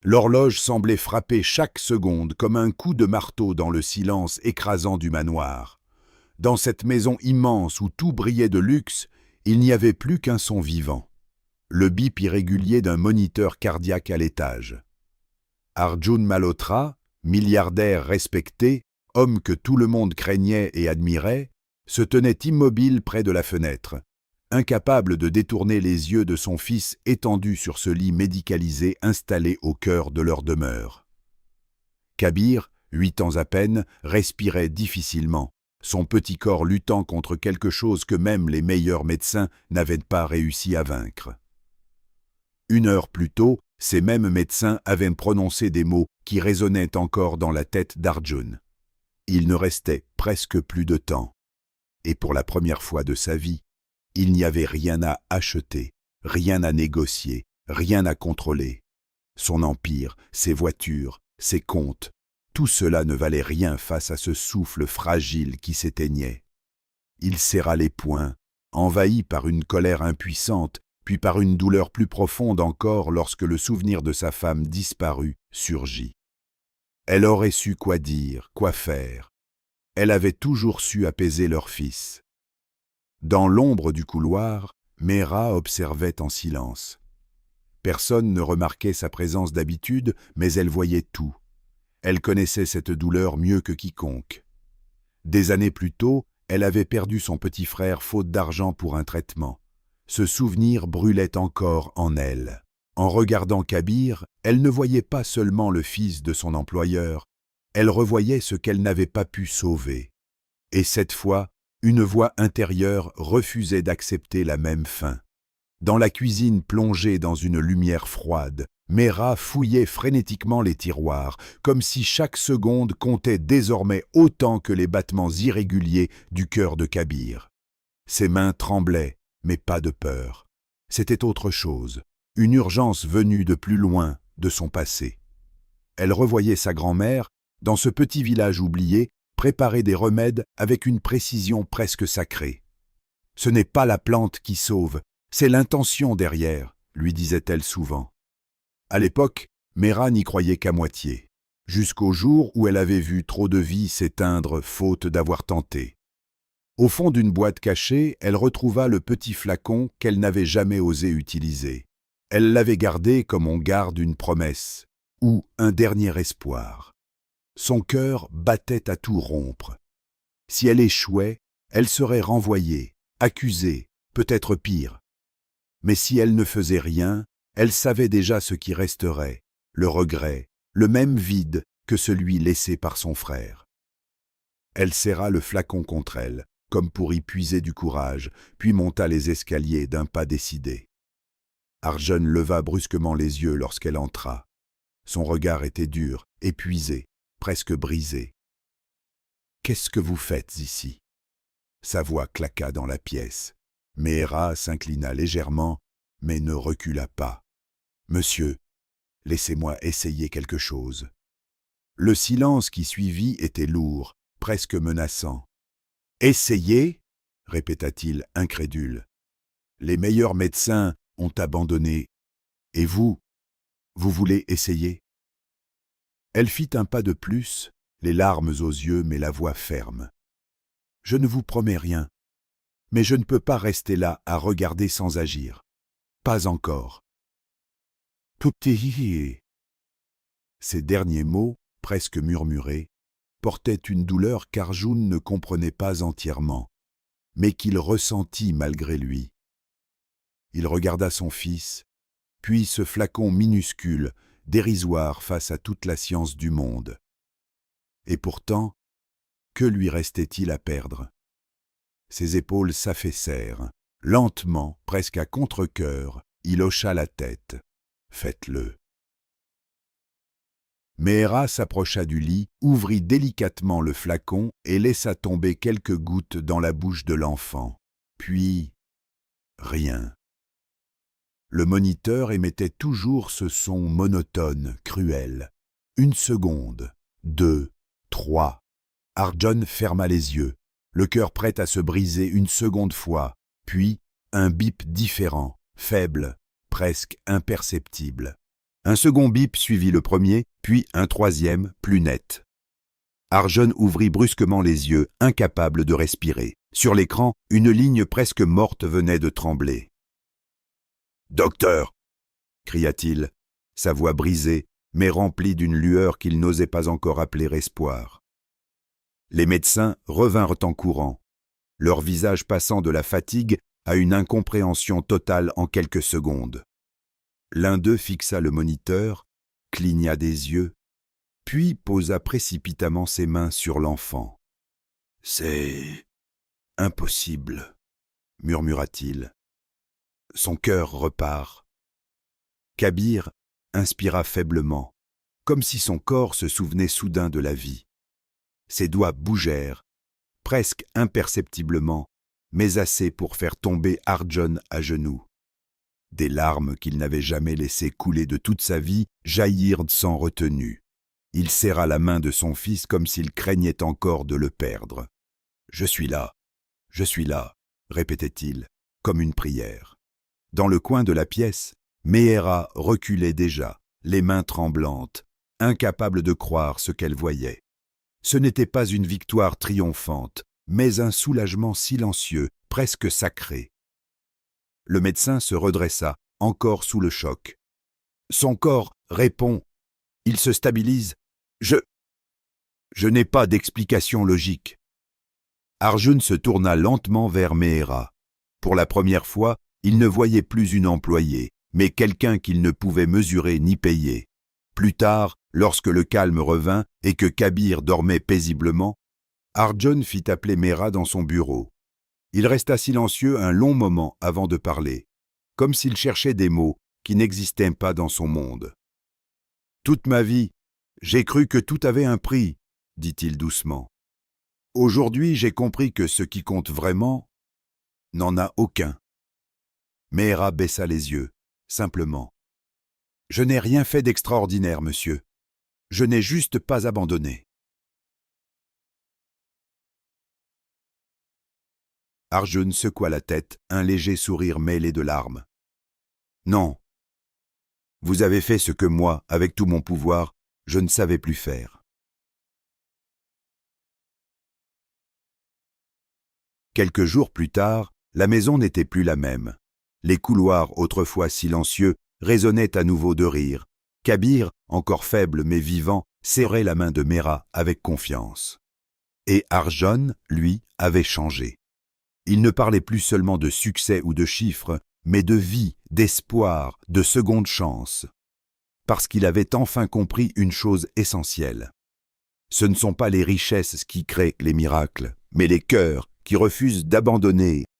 L'horloge semblait frapper chaque seconde comme un coup de marteau dans le silence écrasant du manoir. Dans cette maison immense où tout brillait de luxe, il n'y avait plus qu'un son vivant. Le bip irrégulier d'un moniteur cardiaque à l'étage. Arjun Malhotra, milliardaire respecté, homme que tout le monde craignait et admirait, se tenait immobile près de la fenêtre, incapable de détourner les yeux de son fils étendu sur ce lit médicalisé installé au cœur de leur demeure. Kabir, 8 ans à peine, respirait difficilement, son petit corps luttant contre quelque chose que même les meilleurs médecins n'avaient pas réussi à vaincre. 1 heure plus tôt, ces mêmes médecins avaient prononcé des mots qui résonnaient encore dans la tête d'Arjun. Il ne restait presque plus de temps. Et pour la première fois de sa vie, il n'y avait rien à acheter, rien à négocier, rien à contrôler. Son empire, ses voitures, ses comptes, tout cela ne valait rien face à ce souffle fragile qui s'éteignait. Il serra les poings, envahi par une colère impuissante, puis par une douleur plus profonde encore lorsque le souvenir de sa femme disparue surgit. Elle aurait su quoi dire, quoi faire. Elle avait toujours su apaiser leur fils. Dans l'ombre du couloir, Mehra observait en silence. Personne ne remarquait sa présence d'habitude, mais elle voyait tout. Elle connaissait cette douleur mieux que quiconque. Des années plus tôt, elle avait perdu son petit frère faute d'argent pour un traitement. Ce souvenir brûlait encore en elle. En regardant Kabir, elle ne voyait pas seulement le fils de son employeur, elle revoyait ce qu'elle n'avait pas pu sauver. Et cette fois, une voix intérieure refusait d'accepter la même fin. Dans la cuisine plongée dans une lumière froide, Mehra fouillait frénétiquement les tiroirs, comme si chaque seconde comptait désormais autant que les battements irréguliers du cœur de Kabir. Ses mains tremblaient, mais pas de peur. C'était autre chose, une urgence venue de plus loin, de son passé. Elle revoyait sa grand-mère, dans ce petit village oublié, préparer des remèdes avec une précision presque sacrée. « Ce n'est pas la plante qui sauve, c'est l'intention derrière », lui disait-elle souvent. À l'époque, Mehra n'y croyait qu'à moitié, jusqu'au jour où elle avait vu trop de vies s'éteindre faute d'avoir tenté. Au fond d'une boîte cachée, elle retrouva le petit flacon qu'elle n'avait jamais osé utiliser. Elle l'avait gardé comme on garde une promesse, ou un dernier espoir. Son cœur battait à tout rompre. Si elle échouait, elle serait renvoyée, accusée, peut-être pire. Mais si elle ne faisait rien, elle savait déjà ce qui resterait, le regret, le même vide que celui laissé par son frère. Elle serra le flacon contre elle, comme pour y puiser du courage, puis monta les escaliers d'un pas décidé. Arjun leva brusquement les yeux lorsqu'elle entra. Son regard était dur, épuisé, presque brisé. « Qu'est-ce que vous faites ici ?» Sa voix claqua dans la pièce. Mehra s'inclina légèrement, mais ne recula pas. « Monsieur, laissez-moi essayer quelque chose. » Le silence qui suivit était lourd, presque menaçant. « Essayer ?» répéta-t-il incrédule. « Les meilleurs médecins ont abandonné. Et vous, vous voulez essayer ?» Elle fit un pas de plus, les larmes aux yeux mais la voix ferme. « Je ne vous promets rien, mais je ne peux pas rester là à regarder sans agir. Pas encore. » Ces derniers mots, presque murmurés, portaient une douleur qu'Arjun ne comprenait pas entièrement, mais qu'il ressentit malgré lui. Il regarda son fils, puis ce flacon minuscule, dérisoire face à toute la science du monde. Et pourtant, que lui restait-il à perdre? Ses épaules s'affaissèrent. Lentement, presque à contre-cœur, il hocha la tête. « Faites-le. » Mehra s'approcha du lit, ouvrit délicatement le flacon et laissa tomber quelques gouttes dans la bouche de l'enfant. Puis, rien. Le moniteur émettait toujours ce son monotone, cruel. 1 seconde, 2, 3. Arjun ferma les yeux, le cœur prêt à se briser une seconde fois, puis un bip différent, faible, presque imperceptible. Un second bip suivit le premier, puis un troisième, plus net. Arjun ouvrit brusquement les yeux, incapable de respirer. Sur l'écran, une ligne presque morte venait de trembler. « Docteur !» cria-t-il, sa voix brisée, mais remplie d'une lueur qu'il n'osait pas encore appeler espoir. Les médecins revinrent en courant, leur visage passant de la fatigue à une incompréhension totale en quelques secondes. L'un d'eux fixa le moniteur, cligna des yeux, puis posa précipitamment ses mains sur l'enfant. « C'est impossible, » murmura-t-il. Son cœur repart. Kabir inspira faiblement, comme si son corps se souvenait soudain de la vie. Ses doigts bougèrent, presque imperceptiblement, mais assez pour faire tomber Arjun à genoux. Des larmes qu'il n'avait jamais laissé couler de toute sa vie jaillirent sans retenue. Il serra la main de son fils comme s'il craignait encore de le perdre. « Je suis là, répétait-il, comme une prière. Dans le coin de la pièce, Meera reculait déjà, les mains tremblantes, incapable de croire ce qu'elle voyait. Ce n'était pas une victoire triomphante, mais un soulagement silencieux, presque sacré. Le médecin se redressa, encore sous le choc. Son corps répond. Il se stabilise. Je n'ai pas d'explication logique. Arjun se tourna lentement vers Meera. Pour la première fois, il ne voyait plus une employée, mais quelqu'un qu'il ne pouvait mesurer ni payer. Plus tard, lorsque le calme revint et que Kabir dormait paisiblement, Arjun fit appeler Meera dans son bureau. Il resta silencieux un long moment avant de parler, comme s'il cherchait des mots qui n'existaient pas dans son monde. « Toute ma vie, j'ai cru que tout avait un prix, » dit-il doucement. « Aujourd'hui, j'ai compris que ce qui compte vraiment n'en a aucun. » Meera baissa les yeux, simplement. « Je n'ai rien fait d'extraordinaire, monsieur. Je n'ai juste pas abandonné. » Arjun secoua la tête, un léger sourire mêlé de larmes. « Non. Vous avez fait ce que moi, avec tout mon pouvoir, je ne savais plus faire. » Quelques jours plus tard, la maison n'était plus la même. Les couloirs, autrefois silencieux, résonnaient à nouveau de rire. Kabir, encore faible mais vivant, serrait la main de Meera avec confiance. Et Arjun, lui, avait changé. Il ne parlait plus seulement de succès ou de chiffres, mais de vie, d'espoir, de seconde chance. Parce qu'il avait enfin compris une chose essentielle. Ce ne sont pas les richesses qui créent les miracles, mais les cœurs qui refusent d'abandonner